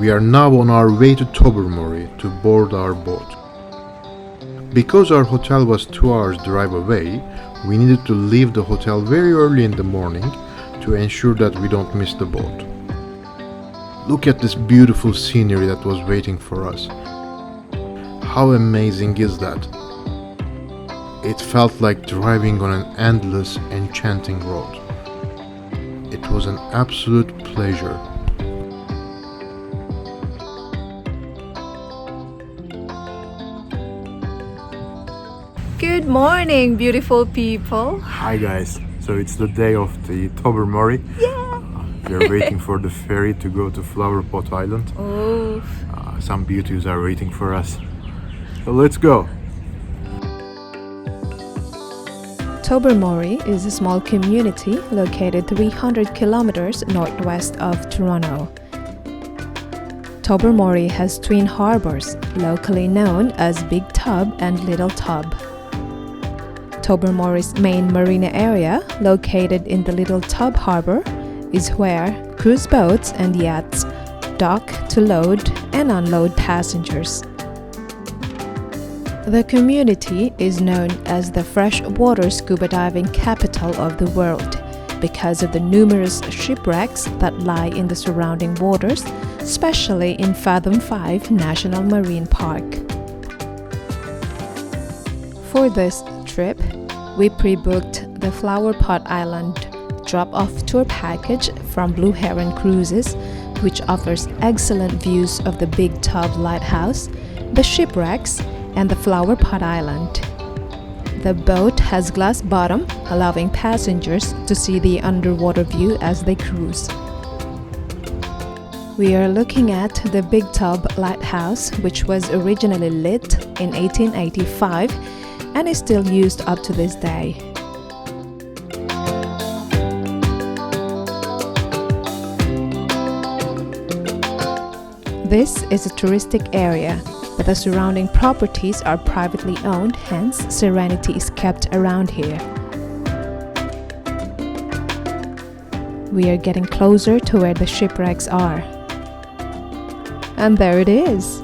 We are now on our way to Tobermory to board our boat. Because our hotel was 2 hours drive away, we needed to leave the hotel very early in the morning to ensure that we don't miss the boat. Look at this beautiful scenery that was waiting for us. How amazing is that? It felt like driving on an endless, enchanting road. It was an absolute pleasure. Good morning, beautiful people. Hi guys, so it's the day of the Tobermory. Yeah. We are waiting for the ferry to go to Flowerpot Island. Oh. Some beauties are waiting for us. So let's go. Tobermory is a small community located 300 kilometers northwest of Toronto. Tobermory has twin harbors, locally known as Big Tub and Little Tub. Tobermory's main marina area, located in the Little Tub Harbor, is where cruise boats and yachts dock to load and unload passengers. The community is known as the freshwater scuba diving capital of the world because of the numerous shipwrecks that lie in the surrounding waters, especially in Fathom 5 National Marine Park. For this trip, we pre-booked the Flowerpot Island drop-off tour package from Blue Heron Cruises, which offers excellent views of the Big Tub Lighthouse, the shipwrecks, and the Flowerpot Island. The boat has glass bottom, allowing passengers to see the underwater view as they cruise. We are looking at the Big Tub Lighthouse, which was originally lit in 1885 and is still used up to this day. This is a touristic area, but the surrounding properties are privately owned, hence serenity is kept around here. We are getting closer to where the shipwrecks are. And there it is!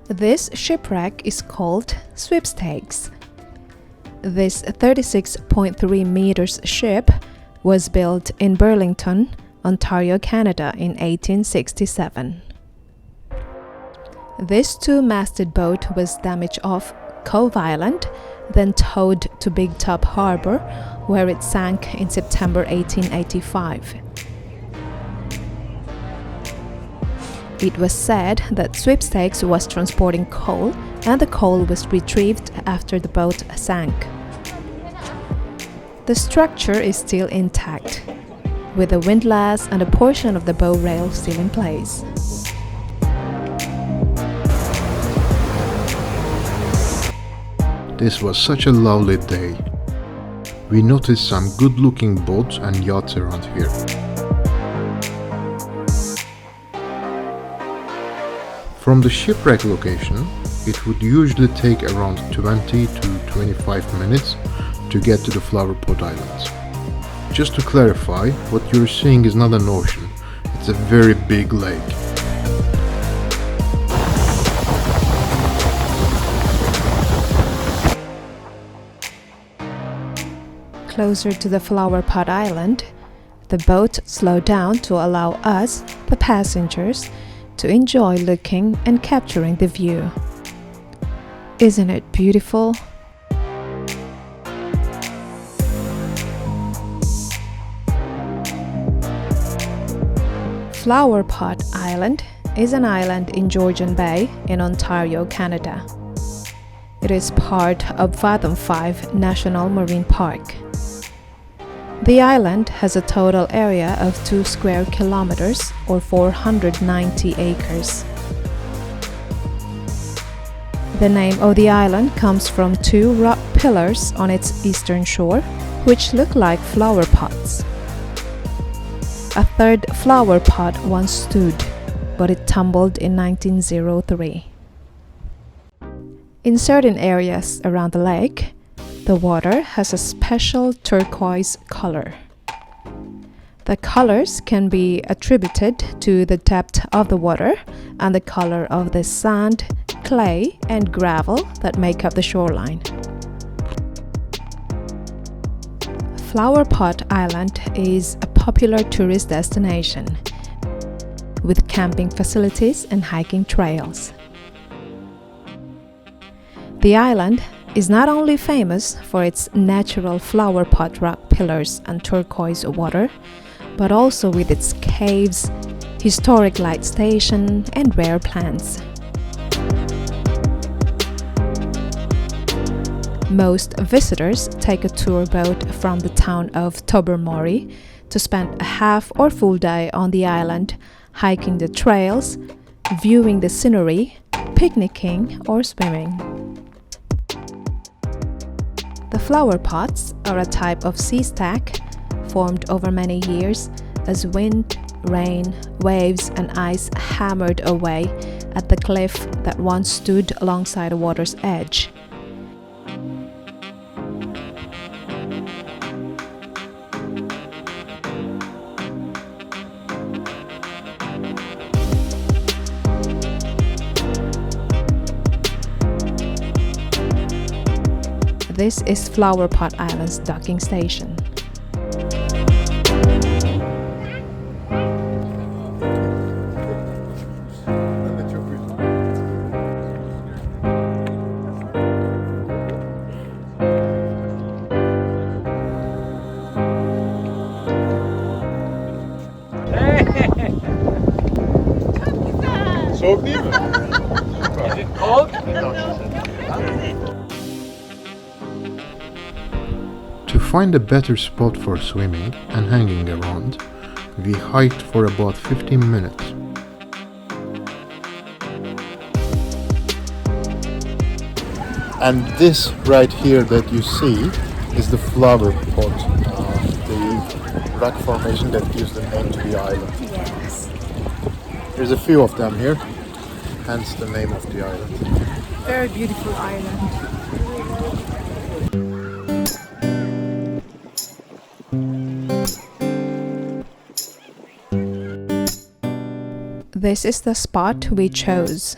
This shipwreck is called Sweepstakes. This 36.3 meters ship was built in Burlington, Ontario, Canada in 1867. This two-masted boat was damaged off Cove Island, then towed to Big Tub Harbor, where it sank in September 1885. It was said that Sweepstakes was transporting coal, and the coal was retrieved after the boat sank. The structure is still intact, with the windlass and a portion of the bow rail still in place. This was such a lovely day. We noticed some good-looking boats and yachts around here. From the shipwreck location, it would usually take around 20 to 25 minutes to get to the Flowerpot Islands. Just to clarify, what you're seeing is not an ocean, it's a very big lake. Closer to the Flowerpot Island, the boat slowed down to allow us, the passengers, to enjoy looking and capturing the view. Isn't it beautiful? Flowerpot Island is an island in Georgian Bay in Ontario, Canada. It is part of Fathom 5 National Marine Park. The island has a total area of 2 square kilometers or 490 acres. The name of the island comes from 2 rock pillars on its eastern shore, which look like flower pots. A third flower pot once stood, but it tumbled in 1903. In certain areas around the lake, the water has a special turquoise color. The colors can be attributed to the depth of the water and the color of the sand, clay, and gravel that make up the shoreline. Flowerpot Island is a popular tourist destination with camping facilities and hiking trails. The island is not only famous for its natural flowerpot rock pillars and turquoise water, but also with its caves, historic light station, and rare plants. Most visitors take a tour boat from the town of Tobermory to spend a half or full day on the island, hiking the trails, viewing the scenery, picnicking, or swimming. The flower pots are a type of sea stack formed over many years as wind, rain, waves, and ice hammered away at the cliff that once stood alongside the water's edge. This is Flowerpot Island's docking station. Soğuk değil mi? Is it cold? To find a better spot for swimming and hanging around, we hiked for about 15 minutes. And this right here that you see is the flower pot, the rock formation that gives the name to the island. Yes. There's a few of them here, hence the name of the island. Very beautiful island. This is the spot we chose.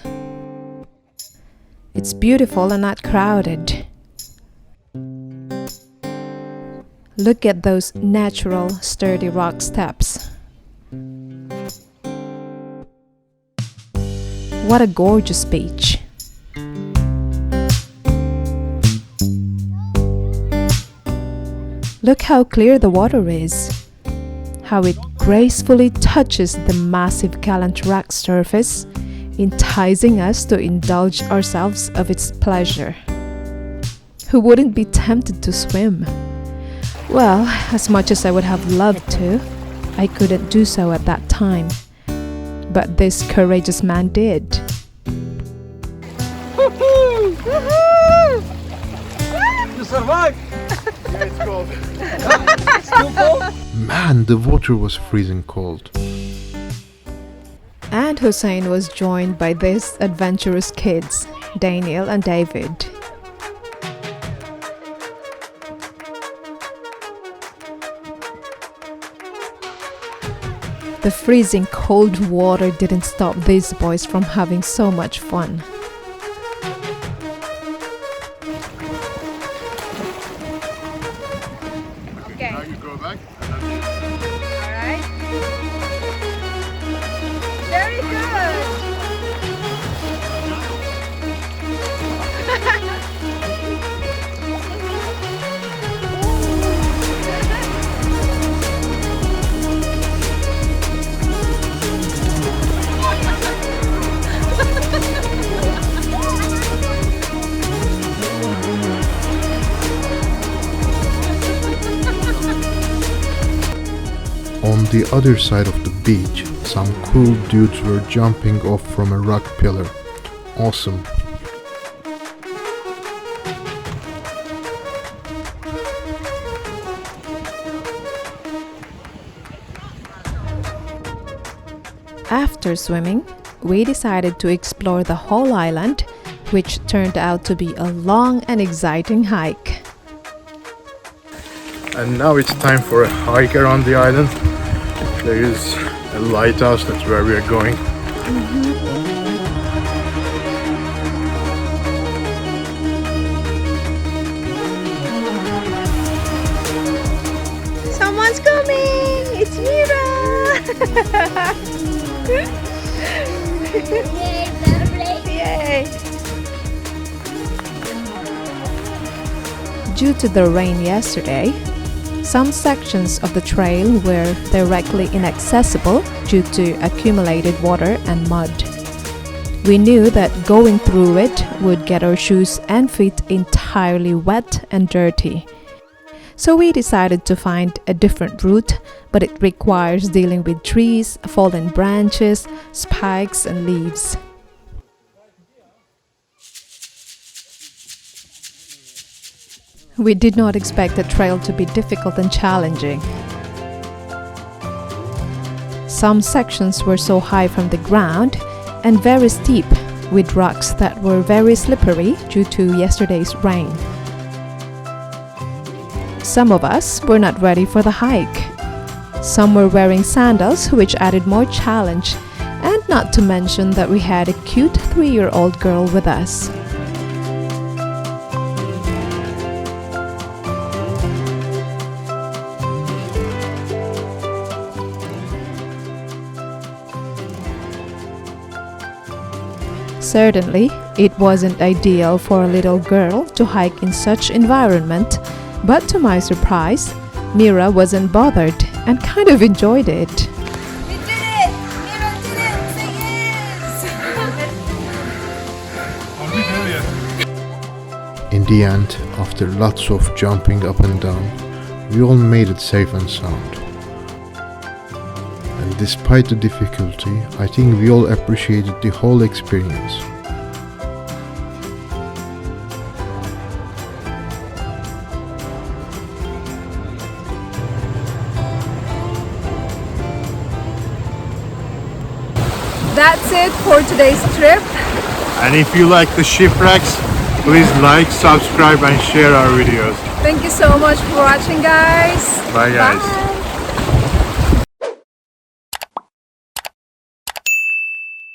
It's beautiful and not crowded. Look at those natural, sturdy rock steps. What a gorgeous beach. Look how clear the water is. How it gracefully touches the massive gallant rock surface, enticing us to indulge ourselves of its pleasure. Who wouldn't be tempted to swim? Well, as much as I would have loved to, I couldn't do so at that time. But this courageous man did. Woohoo! Woohoo! You survived! Yeah, it's cold. It's too cold? Man, the water was freezing cold. And Hussein was joined by these adventurous kids, Daniel and David. The freezing cold water didn't stop these boys from having so much fun. Okay, now you go back. Alright. Very good. On the other side of the beach, some cool dudes were jumping off from a rock pillar. Awesome. After swimming, we decided to explore the whole island which turned out to be a long and exciting hike. And now it's time for a hike around the island. There is a lighthouse, that's where we are going. Someone's coming! It's Mira! Yay! Due to the rain yesterday, some sections of the trail were directly inaccessible due to accumulated water and mud. We knew that going through it would get our shoes and feet entirely wet and dirty. So we decided to find a different route, but it requires dealing with trees, fallen branches, spikes and leaves. We did not expect the trail to be difficult and challenging. Some sections were so high from the ground and very steep, with rocks that were very slippery due to yesterday's rain. Some of us were not ready for the hike. Some were wearing sandals, which added more challenge, and not to mention that we had a cute 3-year-old girl with us. Certainly, it wasn't ideal for a little girl to hike in such environment, but to my surprise, Mira wasn't bothered and kind of enjoyed it. We did it! Mira did it! Say yes! In the end, after lots of jumping up and down, we all made it safe and sound. And despite the difficulty, I think we all appreciated the whole experience. That's it for today's trip. And if you like the shipwrecks, please like, subscribe and share our videos. Thank you so much for watching, guys. Bye guys. Bye.